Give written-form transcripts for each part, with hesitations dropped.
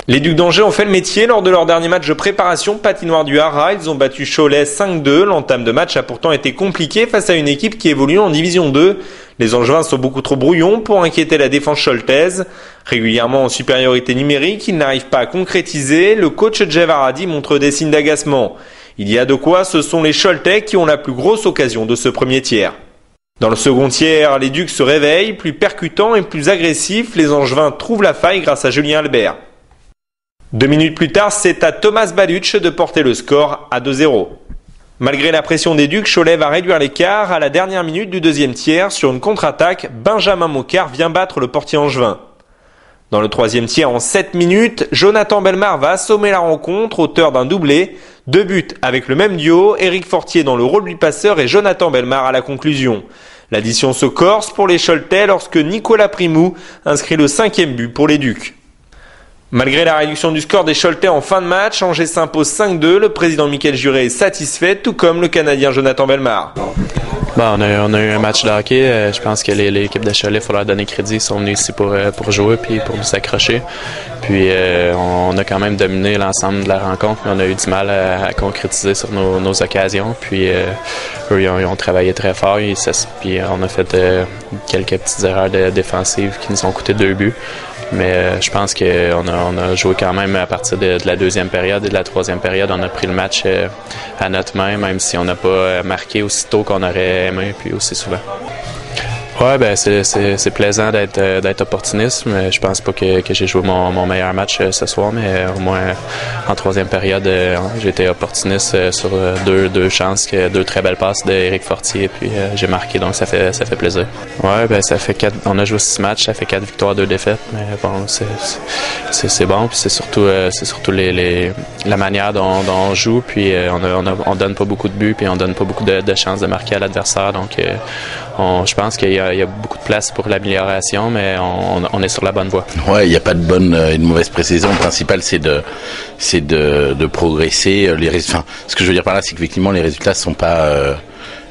Les Ducs d'Angers ont fait le métier lors de leur dernier match de préparation patinoire du Haras. Ils ont battu Cholet 5-2. L'entame de match a pourtant été compliquée face à une équipe qui évolue en Division 2. Les Angevins sont beaucoup trop brouillons pour inquiéter la défense choltaise. Régulièrement en supériorité numérique, ils n'arrivent pas à concrétiser. Le coach Jeff Haradi montre des signes d'agacement. Il y a de quoi, ce sont les Choletais qui ont la plus grosse occasion de ce premier tiers. Dans le second tiers, les Ducs se réveillent, plus percutants et plus agressifs. Les Angevins trouvent la faille grâce à Julien Albert. 2 minutes plus tard, c'est à Thomas Baluch de porter le score à 2-0. Malgré la pression des Ducs, Cholet va réduire l'écart à la dernière minute du deuxième tiers. Sur une contre-attaque, Benjamin Mocard vient battre le portier angevin. Dans le troisième tiers, en 7 minutes, Jonathan Bellemare va assommer la rencontre, auteur d'un doublé. 2 buts avec le même duo, Éric Fortier dans le rôle du passeur et Jonathan Bellemare à la conclusion. L'addition se corse pour les Choletais lorsque Nicolas Primou inscrit le 5e but pour les Ducs. Malgré la réduction du score des Choletais en fin de match, Angers s'impose 5-2. Le président Michael Juré est satisfait, tout comme le Canadien Jonathan Bellemare. On a eu un match de hockey. Je pense que l'équipe de Cholet, il faut leur donner crédit. Ils sont venus ici pour jouer puis pour nous accrocher. Puis on a quand même dominé l'ensemble de la rencontre, mais on a eu du mal à concrétiser sur nos occasions. Puis eux, ils ont travaillé très fort. Puis on a fait quelques petites erreurs défensives qui nous ont coûté 2 buts. Mais je pense qu'on a joué quand même à partir de la deuxième période et de la troisième période. On a pris le match à notre main, même si on n'a pas marqué aussitôt qu'on aurait aimé, puis aussi souvent. Ouais, c'est plaisant d'être opportuniste, mais je pense pas que j'ai joué mon meilleur match ce soir, mais au moins en troisième période, j'ai été opportuniste sur deux chances, 2 très belles passes d'Éric Fortier, puis j'ai marqué, donc ça fait plaisir. Ouais, ça fait 4, on a joué 6 matchs, ça fait 4 victoires, 2 défaites, mais bon, c'est bon, puis c'est surtout la manière dont on joue, puis on donne pas beaucoup de buts, puis on donne pas beaucoup de chances de marquer à l'adversaire, donc je pense qu'il y a beaucoup de place pour l'amélioration, mais on est sur la bonne voie. Ouais, il n'y a pas de bonne et de mauvaise précision. Le principal, c'est de progresser. Ce que je veux dire par là, c'est qu'effectivement, les résultats ne sont pas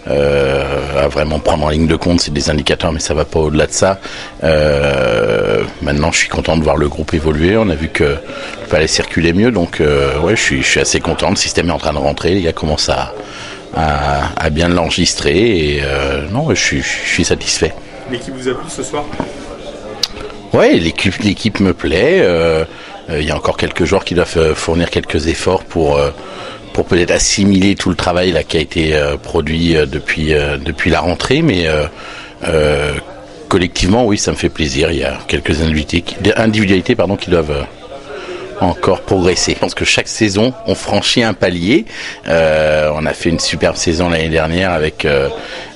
à vraiment prendre en ligne de compte. C'est des indicateurs, mais ça va pas au-delà de ça. Maintenant, je suis content de voir le groupe évoluer. On a vu que le palais circulait mieux, donc ouais, je suis assez content. Le système est en train de rentrer. Les gars commencent à bien l'enregistrer et non, je suis satisfait. L'équipe vous a plu ce soir ? Ouais, l'équipe me plaît. Il y a encore quelques joueurs qui doivent fournir quelques efforts pour peut-être assimiler tout le travail là qui a été produit depuis la rentrée, mais collectivement, oui, ça me fait plaisir. Il y a quelques individualités qui doivent encore progresser. Je pense que chaque saison, on franchit un palier. On a fait une superbe saison l'année dernière avec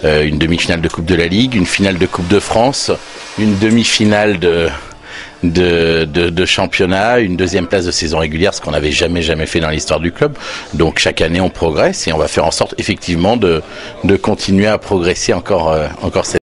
une demi-finale de Coupe de la Ligue, une finale de Coupe de France, une demi-finale de championnat, une 2e place de saison régulière, ce qu'on n'avait jamais fait dans l'histoire du club. Donc chaque année, on progresse et on va faire en sorte effectivement de continuer à progresser encore cette